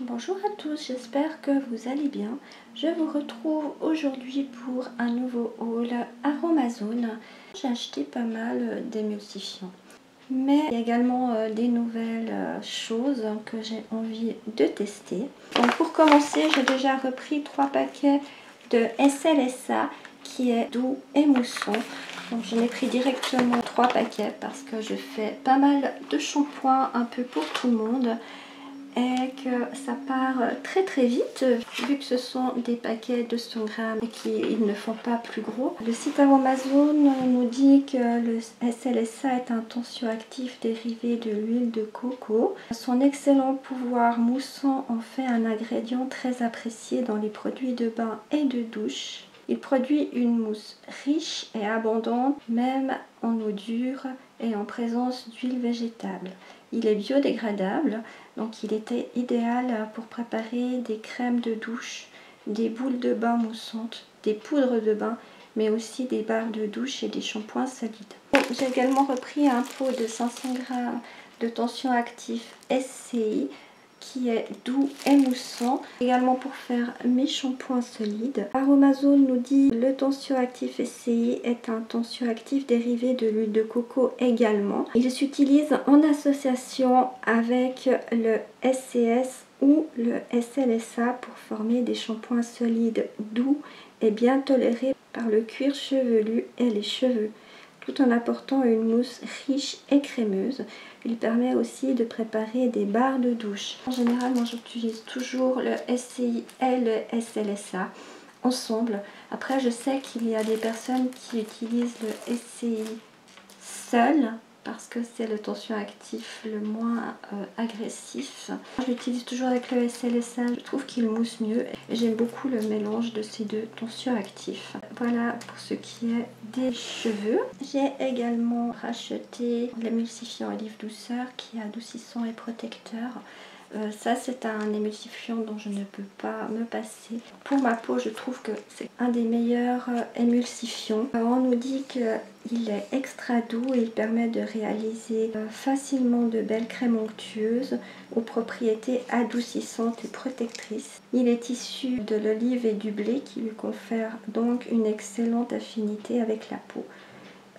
Bonjour à tous, j'espère que vous allez bien. Je vous retrouve aujourd'hui pour un nouveau haul Aromazone. J'ai acheté pas mal d'émulsifiants, mais il y a également des nouvelles choses que j'ai envie de tester. Donc pour commencer, j'ai déjà repris 3 paquets de SLSA qui est doux et mousson. Donc je n'ai pris directement 3 paquets parce que je fais pas mal de shampoing un peu pour tout le monde et que ça part très vite vu que ce sont des paquets de 100 grammes et qu'ils ne font pas plus gros. Le site Aromazone nous dit que le SLSA est un tensioactif dérivé de l'huile de coco. Son excellent pouvoir moussant en fait un ingrédient très apprécié dans les produits de bain et de douche. Il produit une mousse riche et abondante, même en eau dure et en présence d'huile végétale. Il est biodégradable, donc il était idéal pour préparer des crèmes de douche, des boules de bain moussantes, des poudres de bain, mais aussi des barres de douche et des shampoings solides. J'ai également repris un pot de 500 g de tensioactif SCI qui est doux et moussant, également pour faire mes shampoings solides. Aromazone nous dit le tensioactif SCI est un tensioactif dérivé de l'huile de coco également. Il s'utilise en association avec le SCS ou le SLSA pour former des shampoings solides doux et bien tolérés par le cuir chevelu et les cheveux, tout en apportant une mousse riche et crémeuse. Il permet aussi de préparer des barres de douche. En général, moi j'utilise toujours le SCI et le SLSA ensemble. Après, je sais qu'il y a des personnes qui utilisent le SCI seul parce que c'est le tensioactif le moins agressif. Je l'utilise toujours avec le SLSA, je trouve qu'il mousse mieux et j'aime beaucoup le mélange de ces deux tensioactifs. Voilà pour ce qui est des cheveux. J'ai également racheté l'émulsifiant Olive Douceur qui est adoucissant et protecteur. Ça c'est un émulsifiant dont je ne peux pas me passer. Pour ma peau, je trouve que c'est un des meilleurs émulsifiants. On nous dit qu'il est extra doux et il permet de réaliser facilement de belles crèmes onctueuses aux propriétés adoucissantes et protectrices. Il est issu de l'olive et du blé qui lui confèrent donc une excellente affinité avec la peau.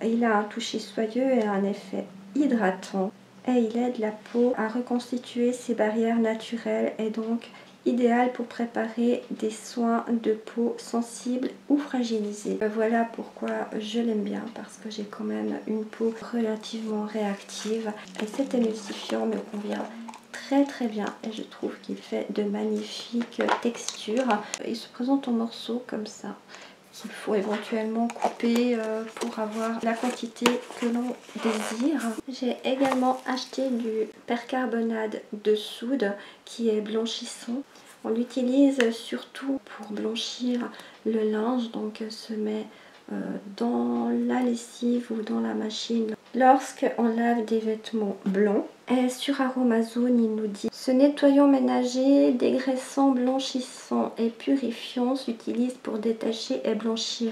Il a un toucher soyeux et un effet hydratant. Et il aide la peau à reconstituer ses barrières naturelles et donc idéal pour préparer des soins de peau sensibles ou fragilisés. Voilà pourquoi je l'aime bien, parce que j'ai quand même une peau relativement réactive et cet émulsifiant me convient très bien et je trouve qu'il fait de magnifiques textures. Il se présente en morceaux comme ça, qu'il faut éventuellement couper pour avoir la quantité que l'on désire. J'ai également acheté du percarbonate de soude qui est blanchissant. On l'utilise surtout pour blanchir le linge, donc se met dans la lessive ou dans la machine lorsqu'on lave des vêtements blancs. Et sur Aromazone, il nous dit: ce nettoyant ménager, dégraissant, blanchissant et purifiant s'utilise pour détacher et blanchir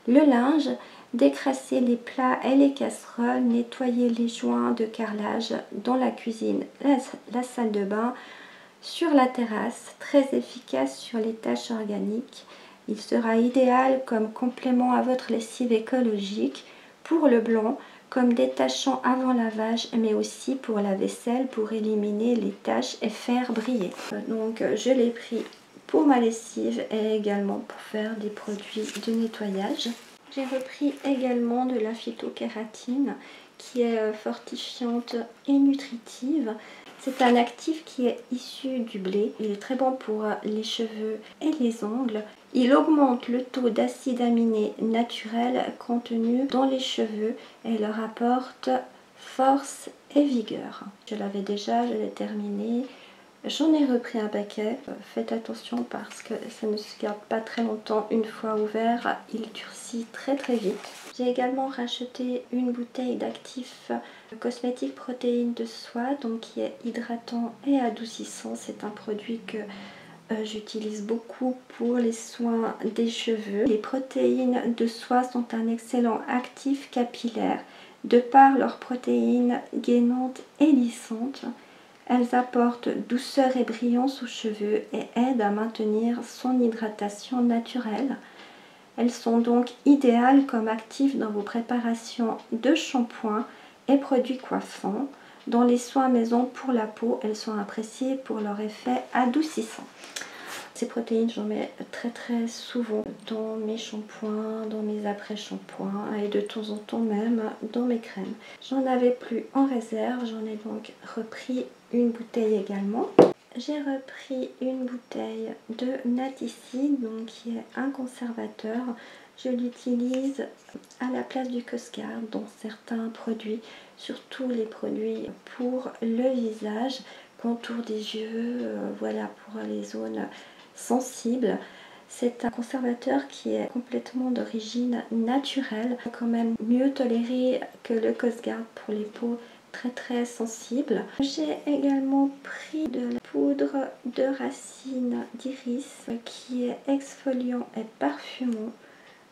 le linge, décrasser les plats et les casseroles, nettoyer les joints de carrelage dans la cuisine, la salle de bain, sur la terrasse, très efficace sur les taches organiques. Il sera idéal comme complément à votre lessive écologique pour le blanc, comme détachant avant lavage, mais aussi pour la vaisselle pour éliminer les taches et faire briller. Donc je l'ai pris pour ma lessive et également pour faire des produits de nettoyage. J'ai repris également de la phytokératine qui est fortifiante et nutritive. C'est un actif qui est issu du blé. Il est très bon pour les cheveux et les ongles. Il augmente le taux d'acides aminés naturels contenus dans les cheveux et leur apporte force et vigueur. Je l'avais déjà, je l'ai terminé. J'en ai repris un paquet. Faites attention parce que ça ne se garde pas très longtemps une fois ouvert. Il durcit très vite. J'ai également racheté une bouteille d'actifs cosmétiques protéines de soie, donc qui est hydratant et adoucissant. C'est un produit que j'utilise beaucoup pour les soins des cheveux. Les protéines de soie sont un excellent actif capillaire de par leurs protéines gainantes et lissantes. Elles apportent douceur et brillance aux cheveux et aident à maintenir son hydratation naturelle. Elles sont donc idéales comme actifs dans vos préparations de shampoing et produits coiffants. Dans les soins maison pour la peau, elles sont appréciées pour leur effet adoucissant. Ces protéines, j'en mets très souvent dans mes shampoings, dans mes après-shampoings et de temps en temps même dans mes crèmes. J'en avais plus en réserve, j'en ai donc repris une bouteille également. J'ai repris une bouteille de Naticide, donc qui est un conservateur. Je l'utilise à la place du Cosguard dans certains produits, surtout les produits pour le visage, contour des yeux, voilà, pour les zones sensibles. C'est un conservateur qui est complètement d'origine naturelle, quand même mieux toléré que le Cosguard pour les peaux très sensibles. J'ai également pris de la poudre de racine d'iris qui est exfoliant et parfumant.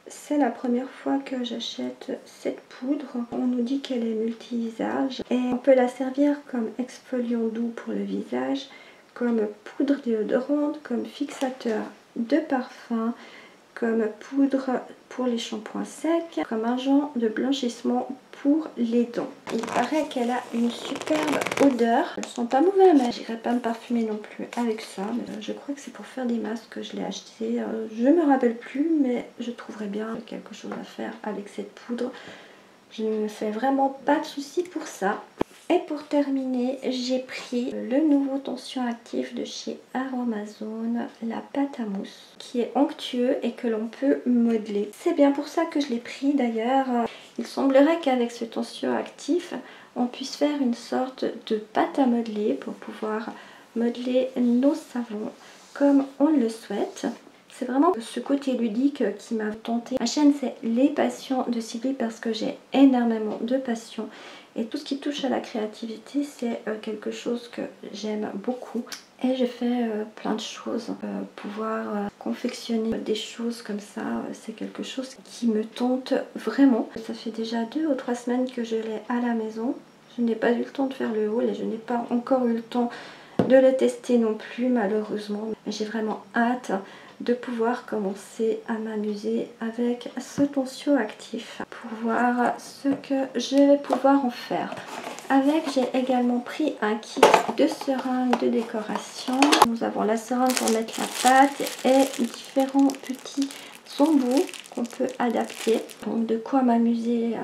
C'est la première fois que j'achète cette poudre. On nous dit qu'elle est multi-usage et on peut la servir comme exfoliant doux pour le visage, comme poudre déodorante, comme fixateur de parfum, comme poudre pour les shampoings secs, comme agent de blanchissement pour les dents. Il paraît qu'elle a une superbe odeur. Elles sont pas mauvaises, mais j'irai pas me parfumer non plus avec ça. Je crois que c'est pour faire des masques que je l'ai acheté. Je me rappelle plus, mais je trouverais bien quelque chose à faire avec cette poudre. Je ne me fais vraiment pas de soucis pour ça. Et pour terminer, j'ai pris le nouveau tension actif de chez Aromazone, la pâte à mousse, qui est onctueux et que l'on peut modeler. C'est bien pour ça que je l'ai pris d'ailleurs. Il semblerait qu'avec ce tension actif, on puisse faire une sorte de pâte à modeler pour pouvoir modeler nos savons comme on le souhaite. C'est vraiment ce côté ludique qui m'a tenté. Ma chaîne, c'est Les Passions de Sylvie parce que j'ai énormément de passion. Et tout ce qui touche à la créativité, c'est quelque chose que j'aime beaucoup. Et j'ai fait plein de choses. Pouvoir confectionner des choses comme ça, c'est quelque chose qui me tente vraiment. Ça fait déjà 2 ou 3 semaines que je l'ai à la maison. Je n'ai pas eu le temps de faire le haul et je n'ai pas encore eu le temps de le tester non plus malheureusement. J'ai vraiment hâte de pouvoir commencer à m'amuser avec ce tension actif pour voir ce que je vais pouvoir en faire. Avec, j'ai également pris un kit de seringues de décoration. Nous avons la seringue pour mettre la pâte et différents petits embouts qu'on peut adapter. Donc de quoi m'amuser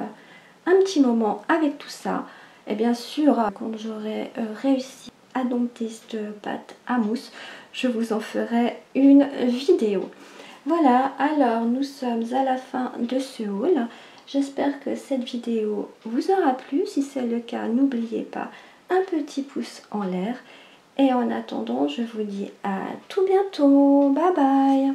un petit moment avec tout ça. Et bien sûr, quand j'aurai réussi à dompter cette pâte à mousse, je vous en ferai une vidéo. Voilà, alors nous sommes à la fin de ce haul. J'espère que cette vidéo vous aura plu. Si c'est le cas, n'oubliez pas un petit pouce en l'air. Et en attendant, je vous dis à tout bientôt. Bye bye.